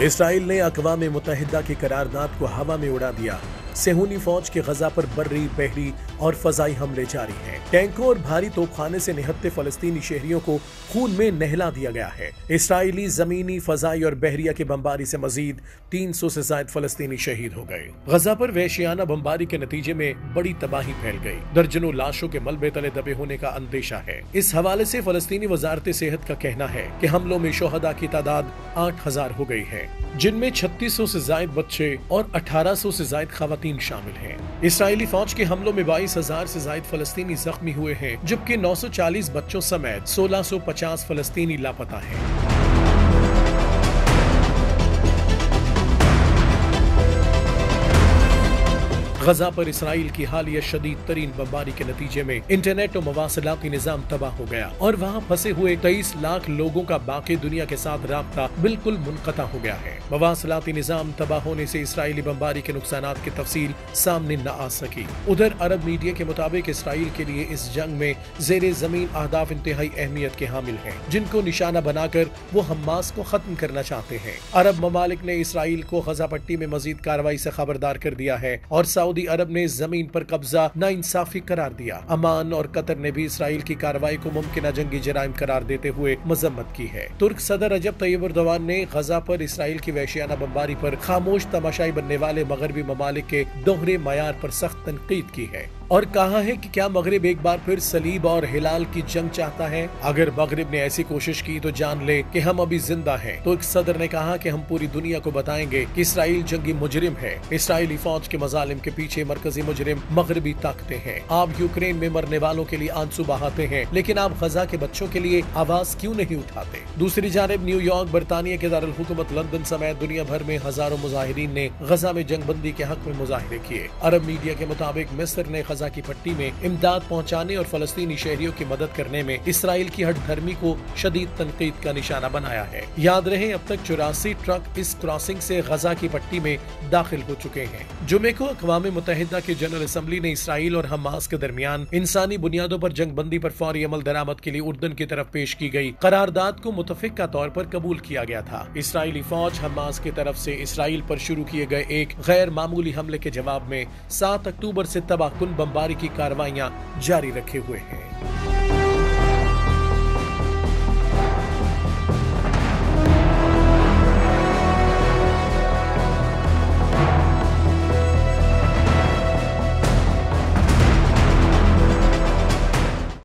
Israel ने अक़वाम मुत्तहिदा की करारदाद को हवा में उड़ा दिया। सेहूनी फौज के गजा पर बर्री, बहरी और फजाई हमले जारी हैं। टैंकों और भारी तोपखाने से निहत्ते फलस्तीनी शहरियों को खून में नहला दिया गया है। इसराइली जमीनी, फजाई और बहरिया की बमबारी से मजीद 300 से ज्यादा फलस्तीनी शहीद हो गए। गजा पर वहशियाना बमबारी के नतीजे में बड़ी तबाही फैल गई। दर्जनों लाशों के मलबे तले दबे होने का अंदेशा है। इस हवाले से फलस्तीनी वजारत सेहत का कहना है कि हमलों में शोहदा की तादाद 8000 हो गई है, जिनमें 3600 से ज्यादा बच्चे और 1800 से ज्यादा खवातीन शामिल हैं। इसराइली फौज के हमलों में 22000 से ज्यादा फलस्तीनी जख्मी हुए हैं, जबकि 940 बच्चों समेत 1650 फलस्तीनी लापता हैं। गजा पर इसराइल की हालिया शदीद तरीन बमबारी के नतीजे में इंटरनेट और मवासलाती निजाम तबाह हो गया और वहाँ फंसे हुए 23 लाख लोगों का बाकी दुनिया के साथ राब्ता बिल्कुल मुनक़ता हो गया है। मवासलाती निजाम तबाह होने से इसराइली बमबारी के नुकसानात की तफसील सामने न आ सकी। उधर अरब मीडिया के मुताबिक इसराइल के लिए इस जंग में ज़ेरे जमीन अहदाफ इंतहाई अहमियत के हामिल हैं, जिनको निशाना बनाकर वो हमास को खत्म करना चाहते हैं। अरब ममालिक ने इसराइल को गजा पट्टी में मजीद कार्रवाई से खबरदार कर दिया है और सऊदी अरब ने जमीन पर कब्जा नाइंसाफी करार दिया। अमान और कतर ने भी इसराइल की कार्रवाई को मुमकिन जंगी जराइम करार देते हुए मजम्मत की है। तुर्क सदर रजब तैयब एर्दोगान ने गजा पर इसराइल की वहशियाना बमबारी पर खामोश तमाशाई बनने वाले मगरबी ममालिक के दोहरे मयार पर सख्त तनकीद की है और कहा है कि क्या मगरिब एक बार फिर सलीब और हिलाल की जंग चाहता है। अगर मगरिब ने ऐसी कोशिश की तो जान ले कि हम अभी जिंदा हैं। तुर्क सदर ने कहा कि हम पूरी दुनिया को बताएंगे कि इसराइल जंगी मुजरिम है। इसराइली फौज के मजालिम के पीछे मरकजी मुजरिम मगरबी ताकतें हैं। आप यूक्रेन में मरने वालों के लिए आंसू बहाते हैं, लेकिन आप गजा के बच्चों के लिए आवाज क्यों नहीं उठाते। दूसरी जानिब न्यूयॉर्क, बरतानिया के दारुल हुकूमत लंदन समेत दुनिया भर में हजारों मुजाहिरीन ने गजा में जंगबंदी के हक में मुजाहिरे किए। अरब मीडिया के मुताबिक मिस्र ने गजा की पट्टी में इमदाद पहुंचाने और फलस्तीनी शहरियों की मदद करने में इसराइल की हठधर्मी को शदीद तनकीद का निशाना बनाया है। याद रहे, अब तक 84 ट्रक इस क्रॉसिंग से गजा की पट्टी में दाखिल हो चुके हैं। जुमे को अक़वाम मुत्तहिदा की जनरल असम्बली ने इसराइल और हमास के दरमियान इंसानी बुनियादों पर जंगबंदी पर फौरी अमल दरामद के लिए उर्दन की तरफ पेश की गई करारदाद को मुतफ़िक़ा तौर पर कबूल किया गया था। इसराइली फौज हमास की तरफ से इसराइल पर शुरू किए गए एक गैर मामूली हमले के जवाब में 7 अक्टूबर से तबाहकुन बमबारी की कार्रवाइयां जारी रखे हुए हैं।